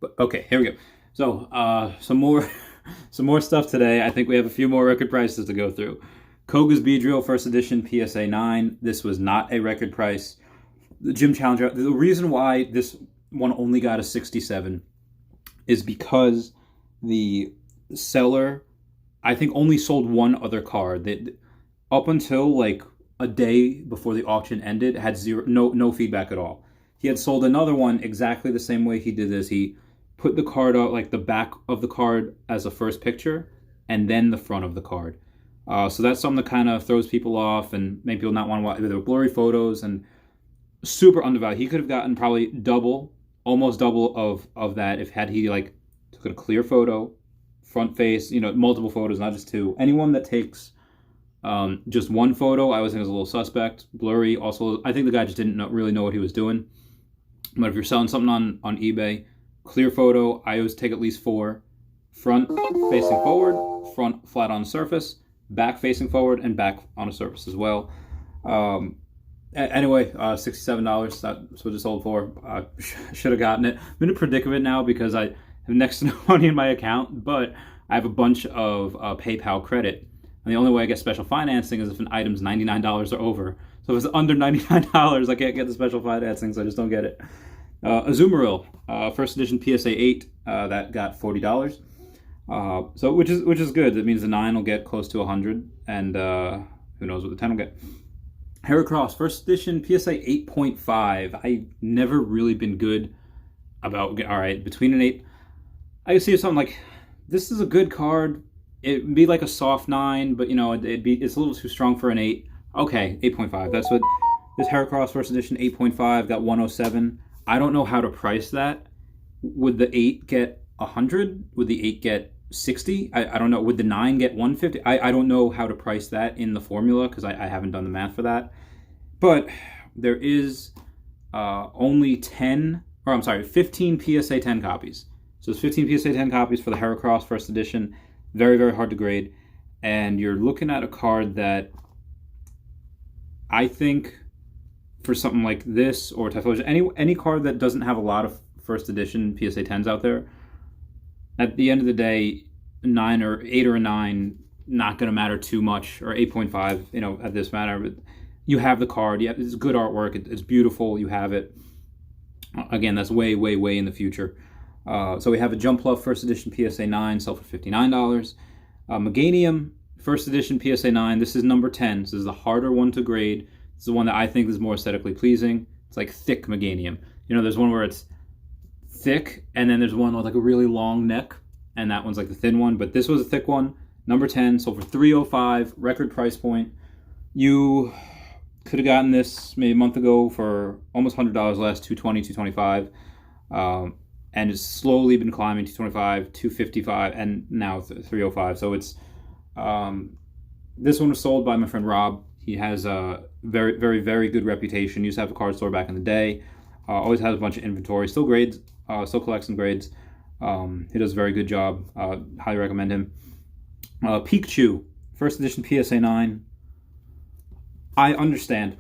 But okay, here we go. So some more some more stuff today. I think we have a few more record prices to go through. Koga's Beedrill First Edition PSA 9. This was not a record price. The Gym Challenger. The reason why this one only got a 67 is because the seller, I think, only sold one other card. That up until like a day before the auction ended, had no feedback at all. He had sold another one exactly the same way he did this. He put the card out, like the back of the card as a first picture, and then the front of the card. So that's something that kind of throws people off and make people not want to watch. There were blurry photos and super undervalued. He could have gotten probably double, almost double of that if had he like took a clear photo, front face, multiple photos, not just two. Anyone that takes just one photo, I always think is a little suspect. Blurry, also, I think the guy just didn't really know what he was doing. But if you're selling something on eBay, clear photo, I always take at least 4. Front facing forward, front flat on surface, back facing forward, and back on a surface as well. Anyway, $67, that's what it sold for. Should have gotten it. I'm in a predicament now because I have next to no money in my account, but I have a bunch of PayPal credit. And the only way I get special financing is if an item's $99 or over. So if it's under $99, I can't get the special financing, so I just don't get it. Azumarill, First Edition PSA 8, that got $40. So which is good. That means the 9 will get close to 100, and who knows what the 10 will get. Heracross, First Edition PSA 8.5. I've never really been good about, all right, between an 8. I can see something like, this is a good card. It'd be like a soft 9, but it's a little too strong for an 8. Okay, 8.5. That's what this Heracross First Edition 8.5 got 107. I don't know how to price that. Would the 8 get 100? Would the 8 get 60? I don't know. Would the 9 get 150? I don't know how to price that in the formula because I haven't done the math for that. But there is only 15 PSA 10 copies. So it's 15 PSA 10 copies for the Heracross First Edition. Very, very hard to grade. And you're looking at a card that I think for something like this or Typhlosion, any card that doesn't have a lot of First Edition PSA 10s out there, at the end of the day, 9 or 8 or a 9, not going to matter too much, or 8.5, at this matter. But you have the card. Yeah, it's good artwork. It's beautiful. You have it. Again, that's way, way, way in the future. So we have a Jumpluff First Edition PSA 9, sold for $59. Meganium First Edition PSA 9. This is number 10. This is the harder one to grade. This is the one that I think is more aesthetically pleasing. It's like thick Meganium. There's one where it's thick, and then there's one with like a really long neck, and that one's like the thin one. But this was a thick one. Number 10, sold for $305. Record price point. You could have gotten this maybe a month ago for almost $100 less, $220, $225. And it's slowly been climbing, $225, $255, and now $305. So it's this one was sold by my friend Rob. He has a very, very, very good reputation. He used to have a card store back in the day. Always has a bunch of inventory. Still grades. Still collects some grades. He does a very good job. Highly recommend him. Pikachu, First Edition PSA 9. I understand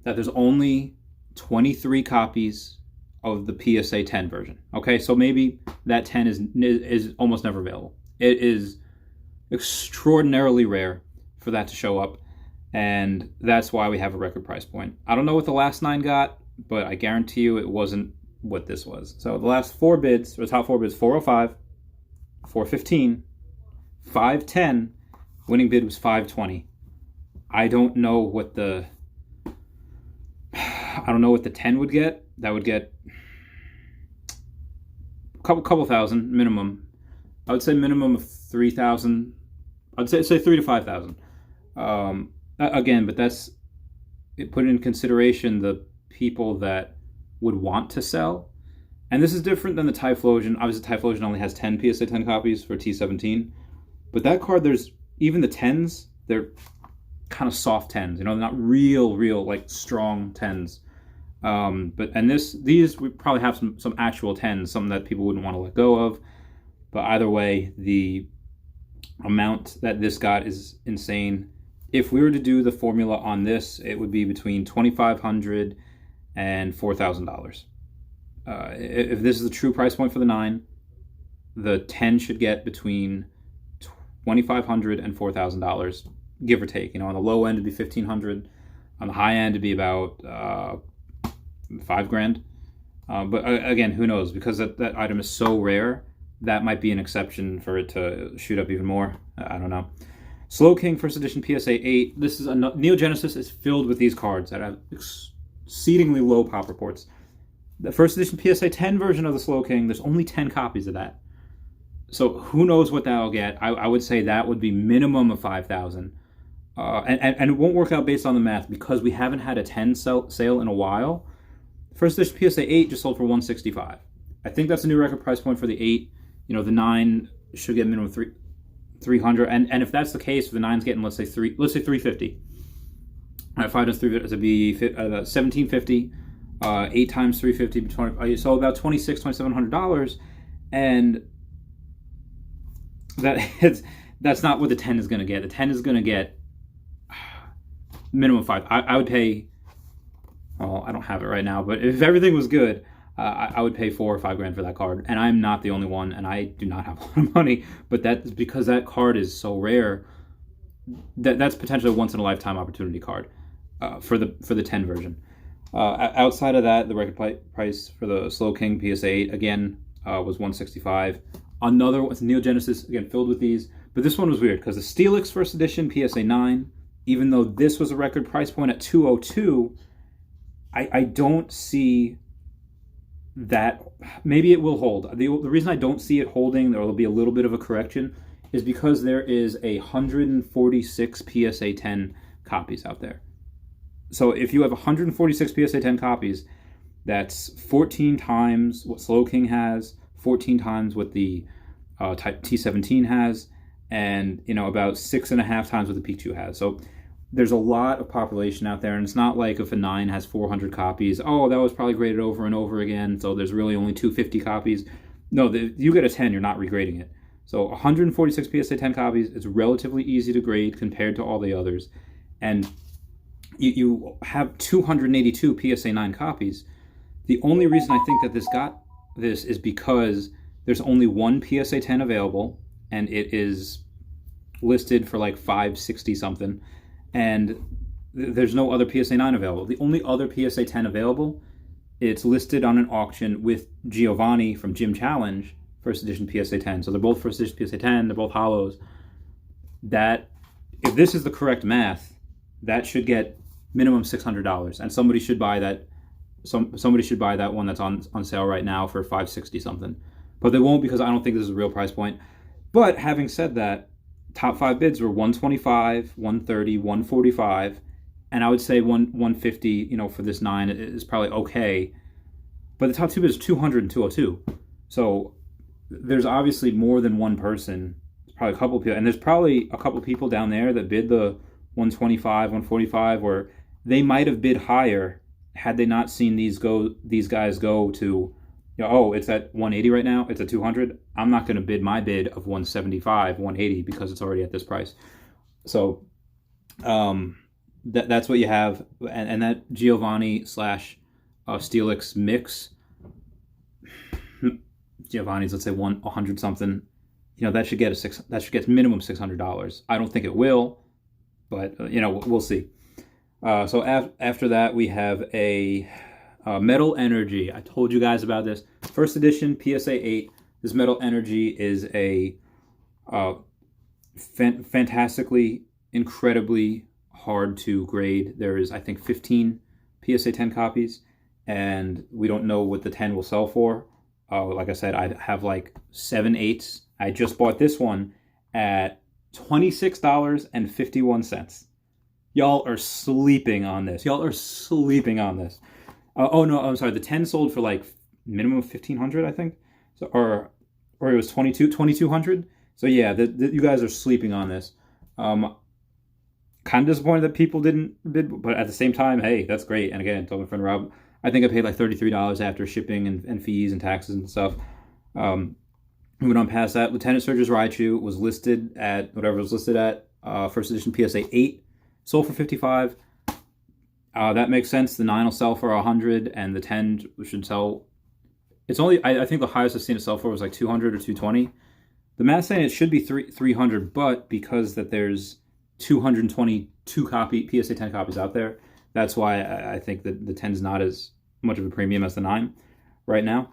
that there's only 23 copies of the PSA 10 version. Okay, so maybe that 10 is almost never available. It is extraordinarily rare for that to show up, and that's why we have a record price point. I don't know what the last 9 got, but I guarantee you it wasn't what this was. So the last 4 bids, or the top 4 bids, 405, 415, 510, winning bid was 520. I don't know what the 10 would get. That would get a couple thousand minimum. I would say minimum of 3,000. I'd say 3 to 5,000. Again, but that's put in consideration the people that would want to sell. And this is different than the Typhlosion. Obviously, Typhlosion only has 10 PSA 10 copies for T17. But that card, there's even the 10s, they're kind of soft 10s. They're not real like strong 10s. These we probably have some actual 10s, something that people wouldn't want to let go of. But either way, the amount that this got is insane. If we were to do the formula on this, it would be between $2,500 and $4,000. If this is the true price point for the 9, the 10 should get between $2,500 and $4,000, give or take. On the low end it'd be $1,500, on the high end it'd be about $5,000. But again, who knows? Because that item is so rare, that might be an exception for it to shoot up even more. I don't know. Slow King First Edition PSA 8. This is Neo Genesis is filled with these cards that have exceedingly low pop reports. The First Edition PSA 10 version of the Slow King, there's only 10 copies of that. So who knows what that'll get. I would say that would be minimum of 5,000. And it won't work out based on the math because we haven't had a 10 sale in a while. First Edition PSA 8 just sold for $165. I think that's a new record price point for the 8. The 9 should get minimum 300. And if that's the case, if the 9's getting let's say 350. All right, 5 times 350 would be 1750. 8 times 350, so about $2,700, and that's not what the 10 is going to get. The 10 is going to get minimum 5. I would pay. Well, I don't have it right now, but if everything was good, I would pay $4,000 or $5,000 for that card. And I'm not the only one, and I do not have a lot of money. But that's because that card is so rare. That's potentially a once in a lifetime opportunity card for the 10 version. Outside of that, the record price for the Slow King PSA 8 again was $165. Another one, Neo Genesis, again filled with these, but this one was weird because the Steelix First Edition PSA 9, even though this was a record price point at $202, I don't see that. Maybe it will hold. The reason I don't see it holding, there will be a little bit of a correction, is because there is 146 PSA 10 copies out there. So if you have 146 PSA 10 copies, that's 14 times what Slow King has, 14 times what the Type T17 has, and about 6.5 times what the Pikachu has. So there's a lot of population out there, and it's not like if a 9 has 400 copies, oh, that was probably graded over and over again, so there's really only 250 copies. No, you get a 10, you're not regrading it. So 146 PSA 10 copies, it's relatively easy to grade compared to all the others, and you have 282 PSA 9 copies. The only reason I think that this got this is because there's only one PSA 10 available, and it is listed for like $560 something, and there's no other PSA 9 available. The only other PSA 10 available, it's listed on an auction with Giovanni from Gym Challenge, First Edition PSA 10. So they're both First Edition PSA 10, they're both hollows. That, if this is the correct math, that should get minimum $600, and somebody should buy that. Somebody should buy that one that's on sale right now for $560 something, but they won't because I don't think this is a real price point. But having said that, top 5 bids were $125, $130, $145, and I would say $150. For this 9 is probably okay, but the top 2 bids are $200 and $202. So there's obviously more than one person. There's probably a couple of people, and there's probably a couple of people down there that bid the 125, 145, or they might have bid higher had they not seen these guys go to, oh, it's at 180 right now, it's at 200. I'm not going to bid my bid of 175, 180 because it's already at this price. So that's what you have, and that Giovanni / Steelix mix. Giovanni's, let's say 100 something. That should get minimum $600. I don't think it will, but we'll see. So after that, we have a Metal Energy. I told you guys about this. First Edition PSA 8. This Metal Energy is a fantastically, incredibly hard to grade. There is, I think, 15 PSA 10 copies, and we don't know what the 10 will sell for. Like I said, I have like 7 8s. I just bought this one at $26.51. Y'all are sleeping on this. Oh no, I'm sorry. The 10 sold for like minimum of $1,500, I think. So or it was $2,200. So yeah, you guys are sleeping on this. Kind of disappointed that people didn't bid, but at the same time, hey, that's great. And again, I told my friend Rob, I think I paid like $33 after shipping and fees and taxes and stuff. Moving on past that, Lieutenant Surge's Raichu was listed at whatever it was listed at. First Edition PSA 8. Sold for $55. That makes sense. The 9 will sell for $100, and the 10 should sell It's only, I think the highest I've seen it sell for was like 200 or 220. The math's saying it should be 300, but because that there's 222 PSA 10 copies out there, that's why I think that the 10's not as much of a premium as the 9 right now.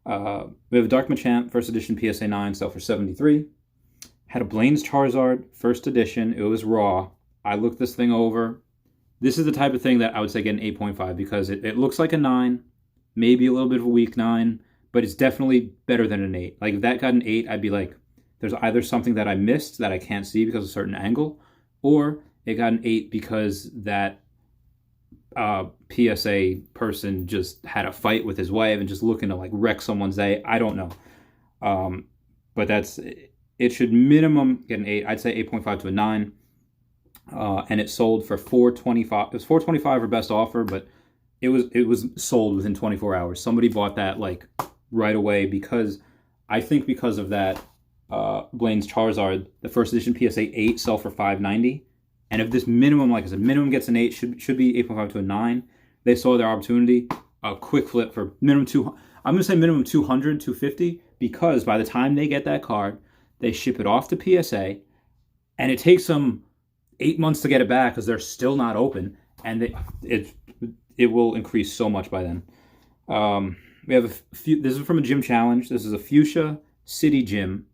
We have a Dark Machamp first edition PSA 9 sell for 73. Had a Blaine's Charizard first edition. It was raw. I looked this thing over. This is the type of thing that I would say get an 8.5 because it looks like a 9, maybe a little bit of a weak 9, but it's definitely better than an 8. Like if that got an 8, I'd be like, there's either something that I missed that I can't see because of a certain angle, or it got an 8 because that PSA person just had a fight with his wife and just looking to like wreck someone's day. I don't know. But it should minimum get an 8. I'd say 8.5 to a 9. And it sold for $425. It was $425 or best offer, but it was sold within 24 hours. Somebody bought that like right away because I think because of that Blaine's Charizard, the first edition PSA 8 sell for $590. And if this minimum, like I said, minimum gets an 8, should be 8.5 to a 9. They saw their opportunity, a quick flip for minimum 200. I'm going to say minimum 200, 250, because by the time they get that card, they ship it off to PSA, and it takes them 8 months to get it back because they're still not open, and it will increase so much by then. We have a few. This is from a gym challenge. This is a Fuchsia City Gym.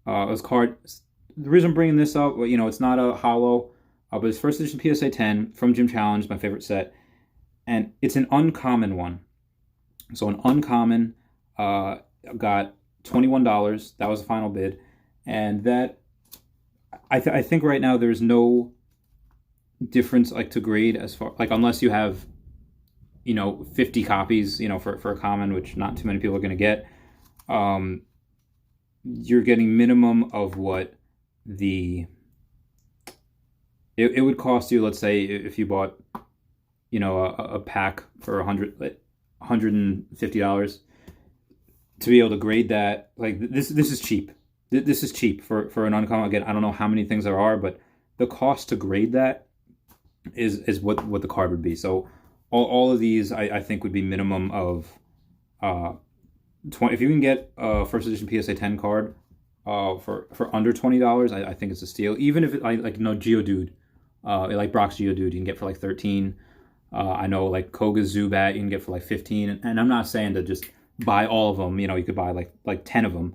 This card. The reason I'm bringing this up, you know, it's not a holo, but it's first edition PSA 10 from Gym Challenge, my favorite set, and it's an uncommon one. So an uncommon got $21. That was the final bid, and that I think right now there's no difference like to grade as far like unless you have 50 copies for a common, which not too many people are going to get. You're getting minimum of what it would cost you. Let's say if you bought a pack for $150 to be able to grade that. Like this is cheap. This is cheap for an uncommon. Again, I don't know how many things there are, but the cost to grade that is what the card would be. So all of these I think would be minimum of 20. If you can get a first edition PSA 10 card for under $20, I think it's a steal. Even if it Geodude, like Brock's Geodude, you can get for like 13. I know like Koga's Zubat you can get for like 15. And I'm not saying to just buy all of them. You could buy like 10 of them.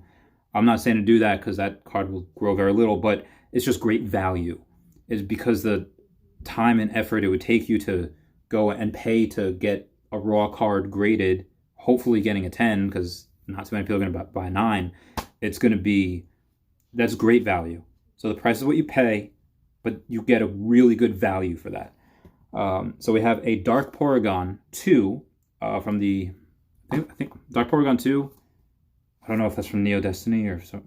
I'm not saying to do that because that card will grow very little, but it's just great value. It's because the time and effort it would take you to go and pay to get a raw card graded, hopefully getting a 10, because not too many people are going to buy a 9. That's great value. So the price is what you pay, but you get a really good value for that. So we have a Dark Porygon 2 from the, I think Dark Porygon 2. I don't know if that's from Neo Destiny or so.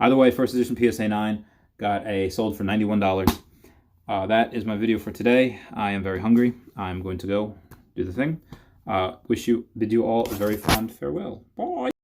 Either way, first edition PSA 9 sold for $91. That is my video for today. I am very hungry. I'm going to go do the thing. Bid you all a very fond farewell. Bye.